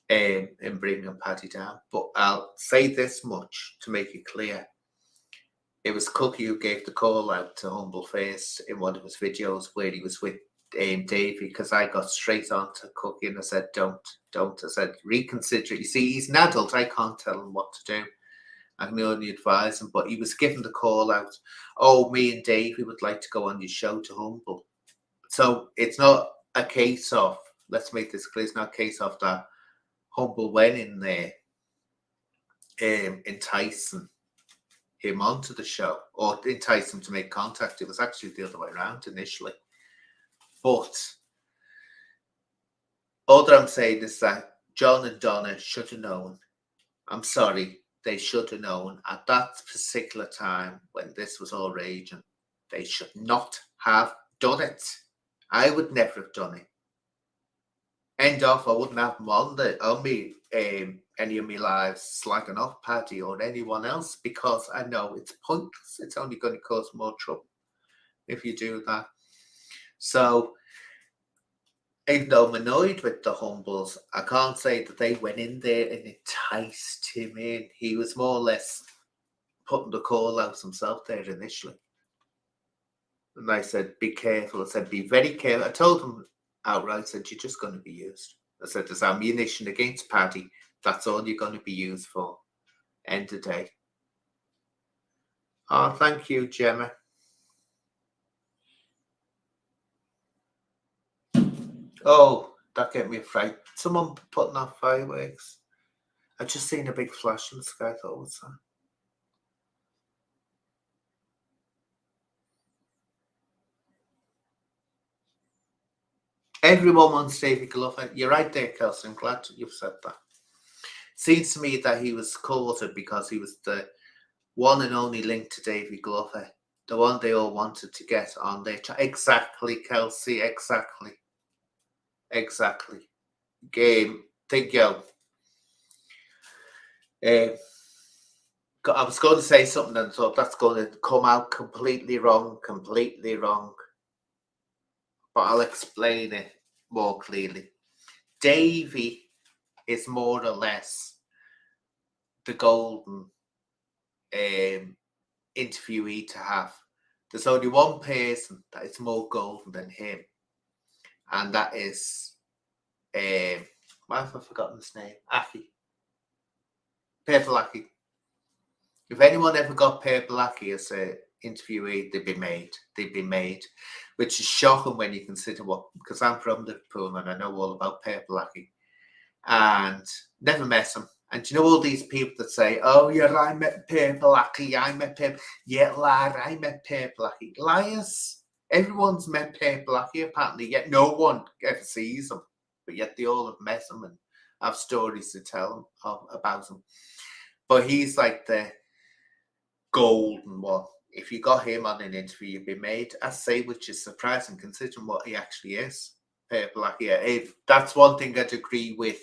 in bringing Paddy down. But I'll say this much to make it clear. It was Cookie who gave the call out to Humble Face in one of his videos where he was with Davey, because I got straight on to Cookie and I said, don't. I said, reconsider. You see, he's an adult. I can't tell him what to do. I can only advise him. But he was given the call out, me and Davey would like to go on your show to Humble. So it's not a case of, let's make this clear, it's not a case of that Humble went in there enticing him onto the show or entice him to make contact. It was actually the other way around initially. But all that I'm saying is that John and Donna should have known. I'm sorry, they should have known at that particular time when this was all raging. They should not have done it. I would never have done it. End off, I wouldn't have them on me, any of my lives slagging off Paddy or anyone else because I know it's pointless. It's only going to cause more trouble if you do that. So, even though I'm annoyed with the Humbles, I can't say that they went in there and enticed him in. He was more or less putting the call out himself there initially. And I said, be careful. I said, be very careful. I told him outright, I said, you're just going to be used. I said, there's ammunition against Paddy. That's all you're going to be used for. End of day. Oh, thank you, Gemma. Oh, that get me afraid. Someone putting off fireworks. I just seen a big flash in the sky. I thought, what's that? Everyone wants David Glover. You're right there, Kelsey. I'm glad you've said that. Seems to me that he was courted because he was the one and only link to David Glover. The one they all wanted to get on their exactly, Kelsey, exactly. Game. Think yo. I was going to say something and thought that's going to come out completely wrong. But I'll explain it more clearly. Davy is more or less the golden interviewee to have. There's only one person that is more golden than him, and that is why have I forgotten his name? Aki. Purple Aki. If anyone ever got Purple Aki as an interviewee, they'd be made. Which is shocking when you consider what, because I'm from Liverpool and I know all about Purple Aki. And never met him. And you know all these people that say, oh yeah, I met Purple Aki, yeah, lad, I met Purple Aki. Liars. Everyone's met Purple Aki apparently, yet no one ever sees him. But yet they all have met him and have stories to tell about him. But he's like the golden one. If you got him on an interview, you'd be made. I say, which is surprising considering what he actually is. Purple Aki. If that's one thing I'd agree with.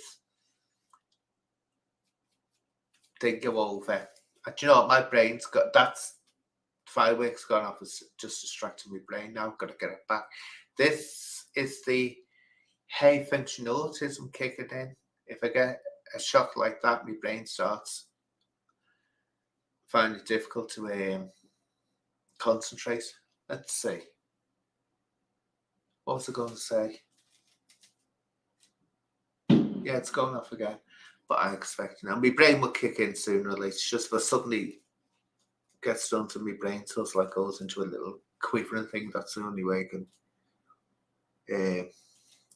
Think go over. Do you know what? My brain's got that's fireworks gone off. It's just distracting my brain now. I've got to get it back. This is the high function autism kicking in. If I get a shock like that, my brain starts finding it difficult to concentrate. Let's see. What was I going to say? Yeah, it's going off again. But I expect now my brain will kick in sooner or later. It's just for suddenly gets done to my brain, so it's like goes into a little quivering thing. That's the only way I can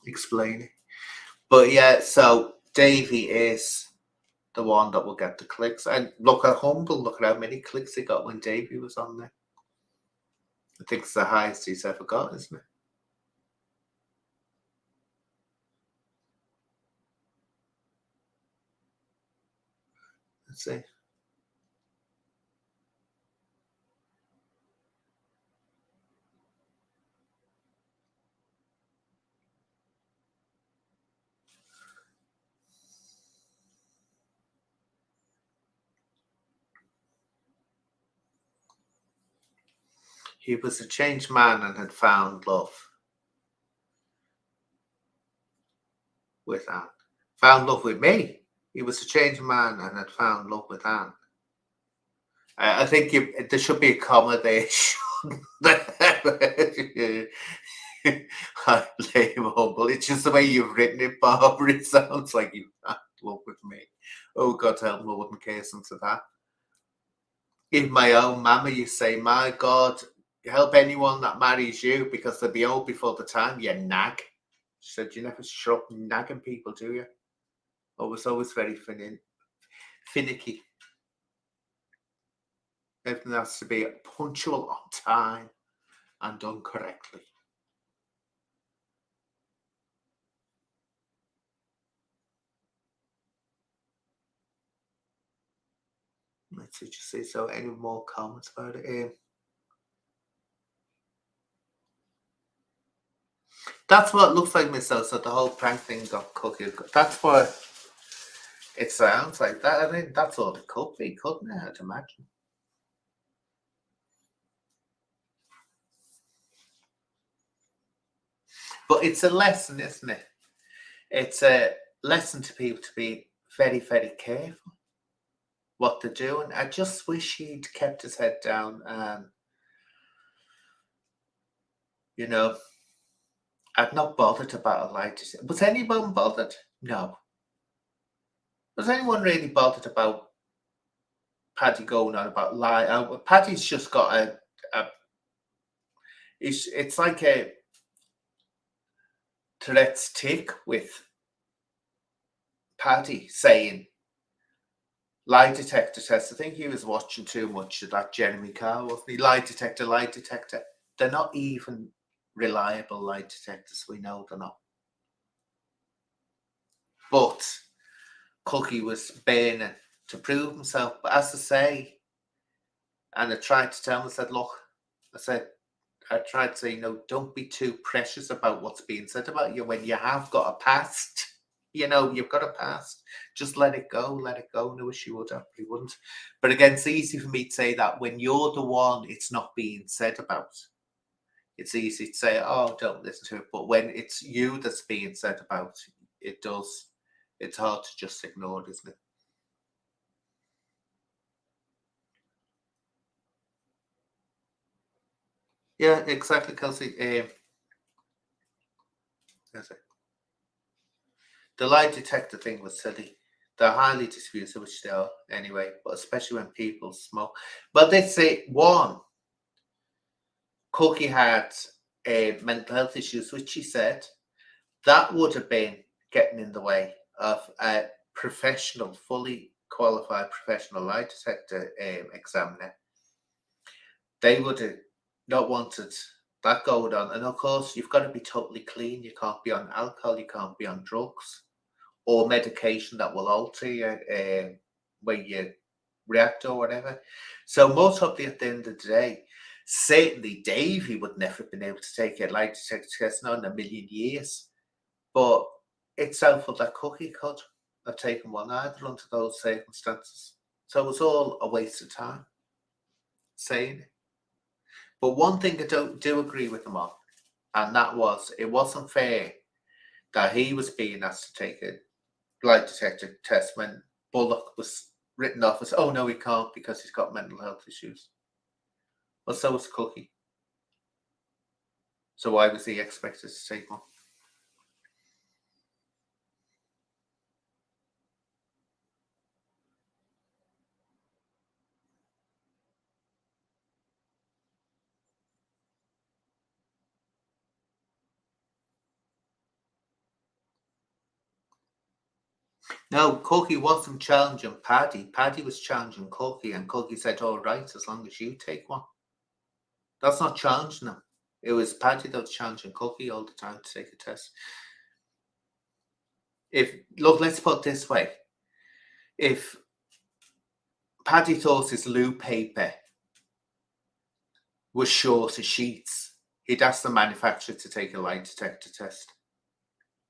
explain it. But yeah, so Davey is the one that will get the clicks. And look at Humble, look at how many clicks he got when Davey was on there. I think it's the highest he's ever got, isn't it? Let's see. He was a changed man and had found love with Anne. Found love with me. He was a changed man and had found love with Anne. I think there should be a comma there. I blame Humble. It's just the way you've written it, Barbara. It sounds like you had love with me. Oh, God help me, I wouldn't care to that. If my own mama, you say, my God, help anyone that marries you because they'll be old before the time, you nag. She said, you never shut up nagging people, do you? Always very finicky. Everything has to be punctual, on time, and done correctly. see, just see. So, any more comments about it? That's what it looks like, Miss. So the whole prank thing got cookie. That's what it sounds like. That I mean, that's all it could be, couldn't it? I'd imagine. But it's a lesson, isn't it? It's a lesson to people to be very, very careful what they're doing. I just wish he'd kept his head down and, you know, I'd not bothered about a lie to say. Was anyone bothered? No. Was anyone really bothered about Paddy going on about lie? Paddy's just got a it's like a Tourette's tick with Paddy saying lie detector test. I think he was watching too much of that Jeremy Carr, wasn't he? Lie detector, lie detector. They're not even reliable lie detectors. We know they're not. But Cookie was burning to prove himself. But as I say, and I tried to tell him, I tried to say, don't be too precious about what's being said about you when you have got a past. You've got a past. Just let it go, let it go. No, wish you would, but he wouldn't. But again, it's easy for me to say that when you're the one it's not being said about. It's easy to say, oh, don't listen to it. But when it's you that's being said about, it's hard to just ignore it, isn't it? Yeah, exactly, Kelsey. The lie detector thing was silly. They're highly disputed, which they are anyway, but especially when people smoke. But they say one, Cookie had mental health issues, which she said that would have been getting in the way of a professional, fully qualified professional lie detector examiner. They would have not wanted that going on. And of course, you've got to be totally clean. You can't be on alcohol, you can't be on drugs or medication that will alter you when you react or whatever. So most probably at the end of the day, certainly Davey would never have been able to take a lie detector test, not in a million years. But it's doubtful that Cookie could have taken one either under those circumstances. So it was all a waste of time saying it. But one thing I do agree with him on, and that was it wasn't fair that he was being asked to take a lie detector test when Bullock was written off as, oh no, he can't because he's got mental health issues. Well, so was Cookie. So why was he expected to take one? No, Cookie wasn't challenging Paddy. Paddy was challenging Cookie, and Cookie said, all right, as long as you take one. That's not challenging him. It was Paddy that was challenging Cookie all the time to take a test. Let's put it this way. If Paddy thought his loo paper was short of sheets, he'd ask the manufacturer to take a lie detector test.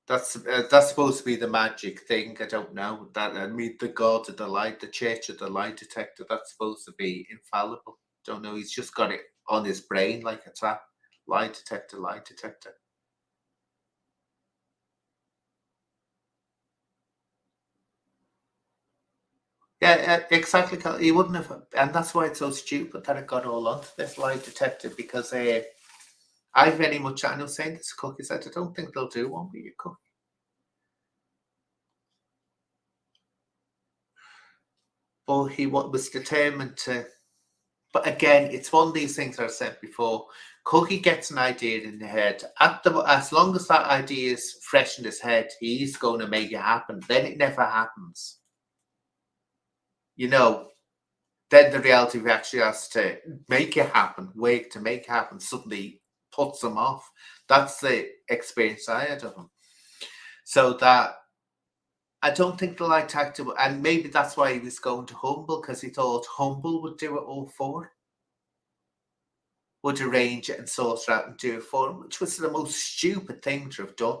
That's supposed to be the magic thing. I don't know that. I mean, the God of the light, the Church of the lie detector. That's supposed to be infallible. Don't know. He's just got it on his brain like a tap. Lie detector, lie detector. Yeah, exactly. He wouldn't have, and that's why it's so stupid that it got all onto this lie detector because I very much, I know saying this Cookie said, I don't think they'll do one with you, Cookie. But he was determined to. But again, it's one of these things I said before. Cookie gets an idea in the head. As long as that idea is fresh in his head, he's going to make it happen. Then it never happens. Then the reality of actually has to make it happen, work to make it happen, suddenly puts him off. That's the experience I had of him. So that, I don't think the lie detector, and maybe that's why he was going to Humble, because he thought Humble would do it all for him, would arrange it and sort it out and do it for him, which was the most stupid thing to have done.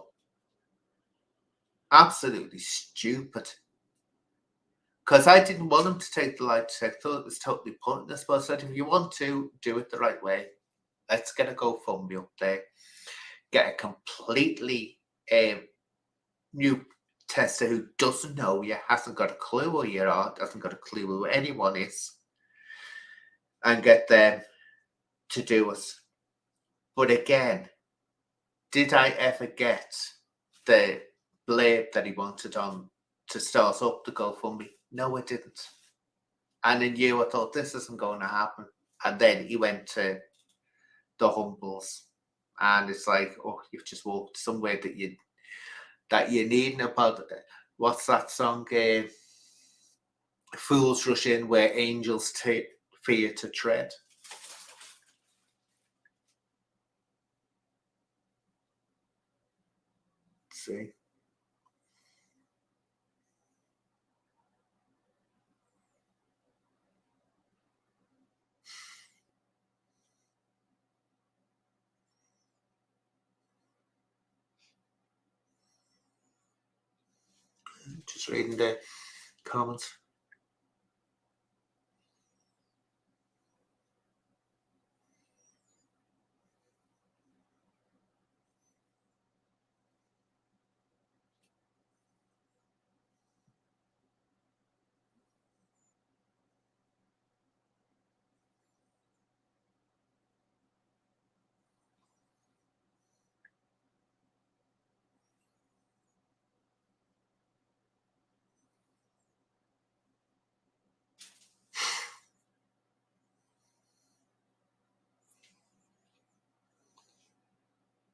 Absolutely stupid. Because I didn't want him to take the lie detector. I thought it was totally pointless. But I said, if you want to do it the right way, let's get a GoFundMe up there, get a completely new tester who doesn't know you, hasn't got a clue who you are, doesn't got a clue who anyone is, and get them to do it. But again, did I ever get the blade that he wanted on to start up the GoFundMe? No, I didn't. And in you, I thought this isn't going to happen. And then he went to the Humbles, and it's like, oh, you've just walked somewhere that you need about. What's that song? Fools rush in where angels fear to tread. See. Just reading the comments.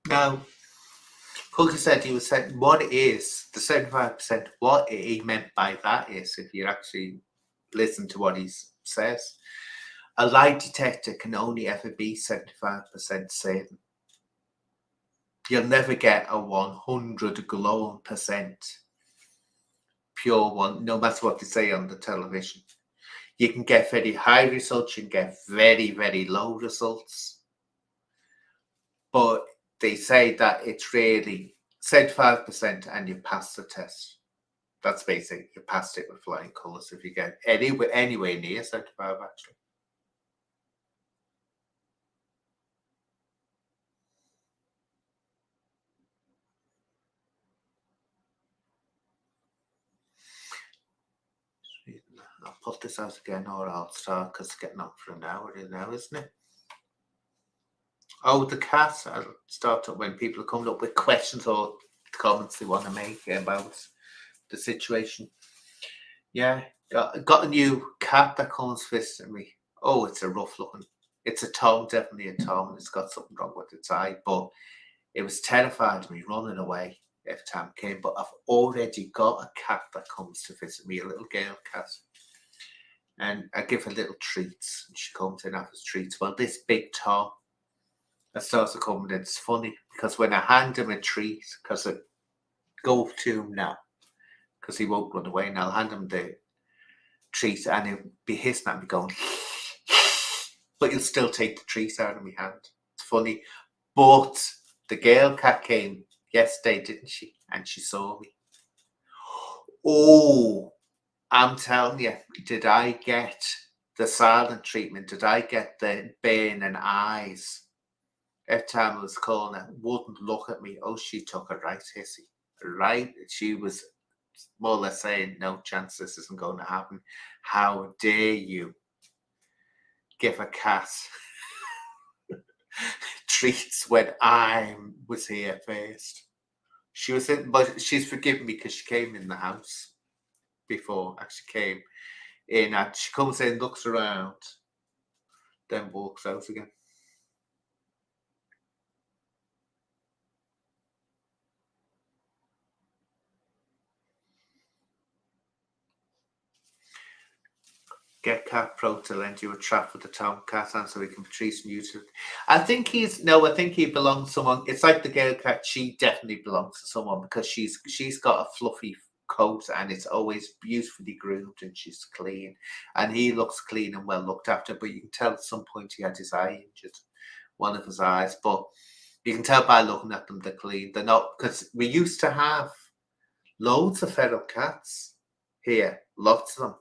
Now, Cookie said he was saying what is the 75%. What he meant by that is, if you actually listen to what he says, a lie detector can only ever be 75% certain. You'll never get a 100 glowing percent pure one, no matter what they say on the television. You can get very high results, you can get very, very low results. But they say that it's really 75% and you pass the test. That's basically, you passed it with flying colours if you get anywhere near 75, actually. I'll put this out again, or I'll start, because it's getting on for an hour now, isn't it? Oh, the cat. I'll start up when people are coming up with questions or comments they want to make about the situation. Yeah, got a new cat that comes visiting me. Oh, it's a rough looking. It's a Tom, definitely a Tom. It's got something wrong with its eye, but it was terrified of me running away every time it came. But I've already got a cat that comes to visit me, a little girl cat. And I give her little treats, and she comes in after treats. Well, this big Tom that starts to come in. It's funny because when I hand him a treat, because I go to him now, because he won't run away, and I'll hand him the treat, and he'll be hissing at me, going, but he'll still take the treat out of my hand. It's funny. But the girl cat came yesterday, didn't she? And she saw me. Oh, I'm telling you, did I get the silent treatment? Did I get the burning eyes? Every time I was calling her, wouldn't look at me. Oh, she took it right, hissy. Right? She was more or less saying, no chance this isn't going to happen. How dare you give a cat treats when I was here first? She was in, but she's forgiven me because she came in the house before, actually came in, and she comes in, looks around, then walks out again. Get Cat Pro to lend you a trap with the Tomcat on so he can patrice and use it. I think he belongs to someone. It's like the girl cat. She definitely belongs to someone because she's got a fluffy coat, and it's always beautifully groomed and she's clean. And he looks clean and well looked after, but you can tell at some point he had his eye injured, one of his eyes. But you can tell by looking at them they're clean. They're not, because we used to have loads of feral cats here, lots of them,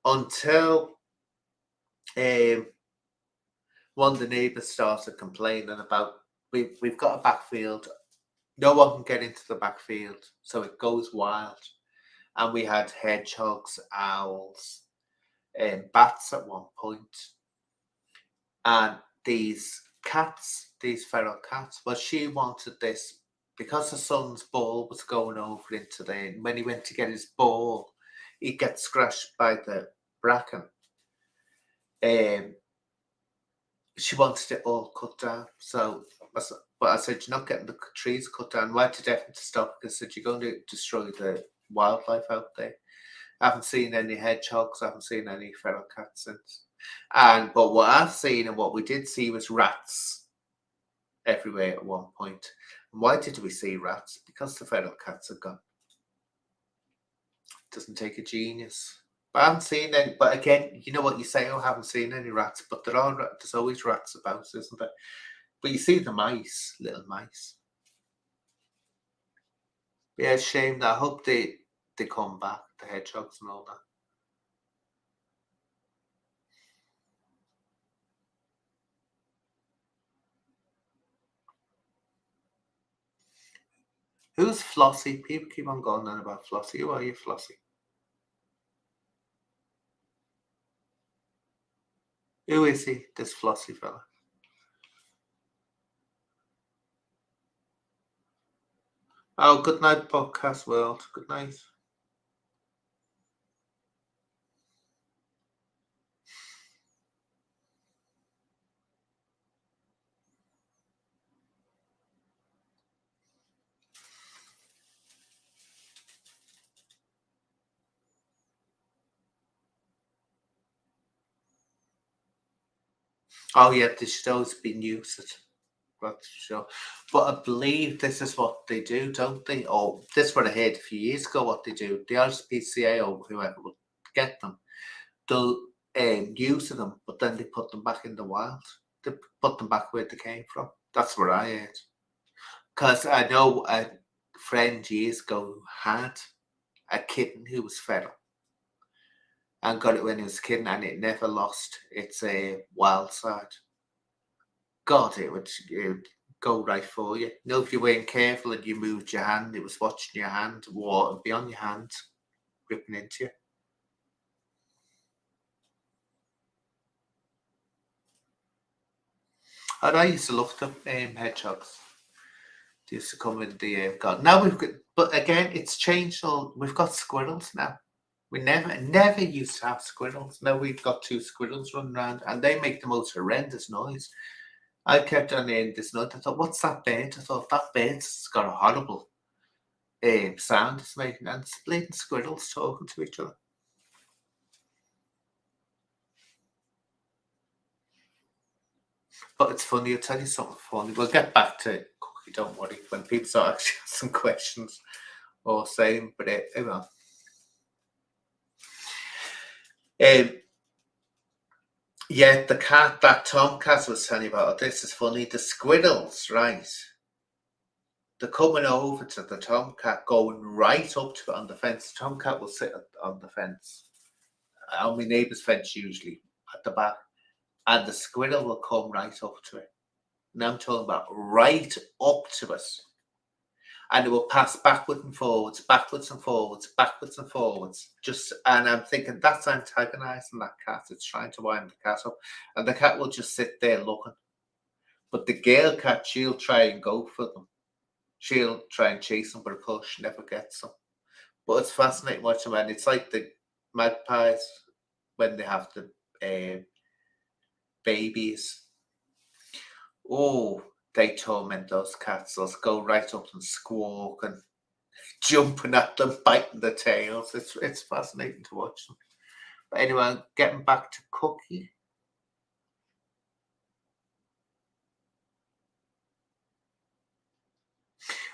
until um, one of the neighbours started complaining about we've got a backfield. No one can get into the backfield, so it goes wild. And we had hedgehogs, owls, and bats at one point. And these cats, these feral cats, well, she wanted this because her son's ball was going over into there. And when he went to get his ball, he gets scratched by the bracken. She wanted it all cut down. So, but I said, you're not getting the trees cut down. Why did you have to stop? Because I said, you're going to destroy the wildlife out there. I haven't seen any hedgehogs. I haven't seen any feral cats since. But what I've seen and what we did see was rats everywhere at one point. And why did we see rats? Because the feral cats are gone. Doesn't take a genius. But I haven't seen any. But again, you know what you say? Oh, I haven't seen any rats. But there's always rats about, isn't there? But you see the mice, little mice. Yeah, it's a shame that I hope they come back, the hedgehogs and all that. Who's Flossie? People keep on going on about Flossie. Who are you, Flossie? Who is he, this Flossie fella? Oh, good night, podcast world. Good night. Oh yeah, this should always be used. That's for sure. But I believe this is what they do, don't they? Or this is what I heard a few years ago. What they do, the RSPCA or whoever will get them, they'll use them, but then they put them back in the wild. They put them back where they came from. That's what I heard. Because I know a friend years ago who had a kitten who was feral and got it when he was a kitten, and it never lost its wild side. God, it would go right for you. You know, if you weren't careful and you moved your hand, it was watching your hand, water would be on your hand, ripping into you. And I used to love them, hedgehogs. They used to come in the garden. Now we've got, but again, it's changed. All we've got squirrels now. We never used to have squirrels. Now we've got two squirrels running around, and they make the most horrendous noise. I kept on hearing this noise. I thought, what's that bird? I thought that bird's got a horrible sound it's making, and it's bleeding squirrels talking to each other. But it's funny. I'll tell you something funny. We'll get back to Cookie. Don't worry. When people start actually asking questions or saying, but anyway. Yeah, the cat that Tomcat was telling you about. This is funny. The squirrels, right? They're coming over to the Tomcat, going right up to it on the fence. The Tomcat will sit on the fence, on my neighbour's fence usually, at the back, and the squirrel will come right up to it. And I'm talking about right up to it. And it will pass backwards and forwards, backwards and forwards, backwards and forwards. And I'm thinking that's antagonizing that cat. It's trying to wind the cat up. And the cat will just sit there looking. But the girl cat, she'll try and go for them. She'll try and chase them, but of course she never gets them. But it's fascinating watching them, and it's like the magpies when they have the babies. Oh, they torment those cats. They'll go right up and squawk and jumping at them, biting their tails. It's fascinating to watch them. But anyway, getting back to Cookie.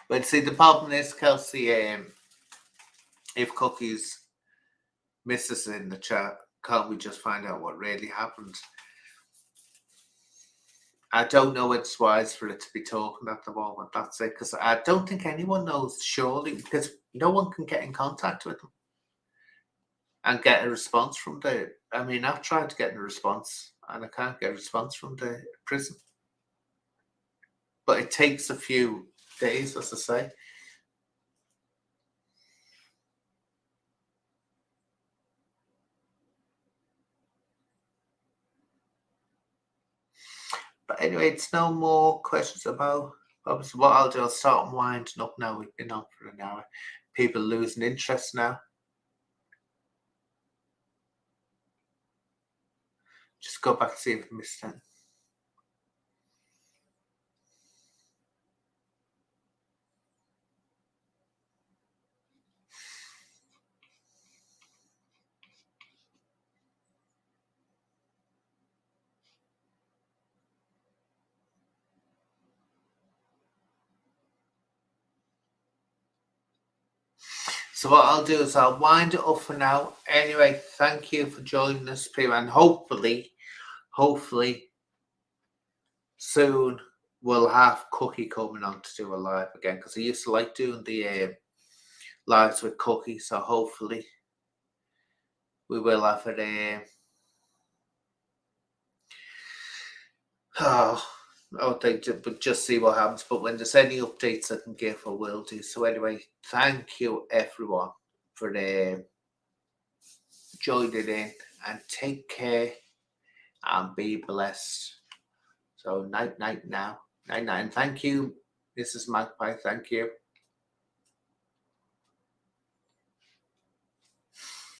Well, see, the problem is, Kelsey, if Cookie's misses in the chat, can't we just find out what really happened? I don't know it's wise for it to be talking at the moment. That's it, because I don't think anyone knows, surely, because no one can get in contact with them and get a response from the. I mean, I've tried to get a response and I can't get a response from the prison. But it takes a few days, as I say. But anyway, it's no more questions about. Obviously, what I'll do, I'll start winding up now. We've been on for an hour. People losing interest now. Just go back to see if I missed it. So what I'll do is I'll wind it up for now. Anyway, thank you for joining us, people, and hopefully soon we'll have Cookie coming on to do a live again, because I used to like doing the lives with Cookie. So hopefully we will have it. I'll think, but just see what happens. But when there's any updates I can give, I will do. So anyway, thank you everyone for joining in, and take care and be blessed. So night now. Night. And thank you, Mrs. Magpie. Thank you.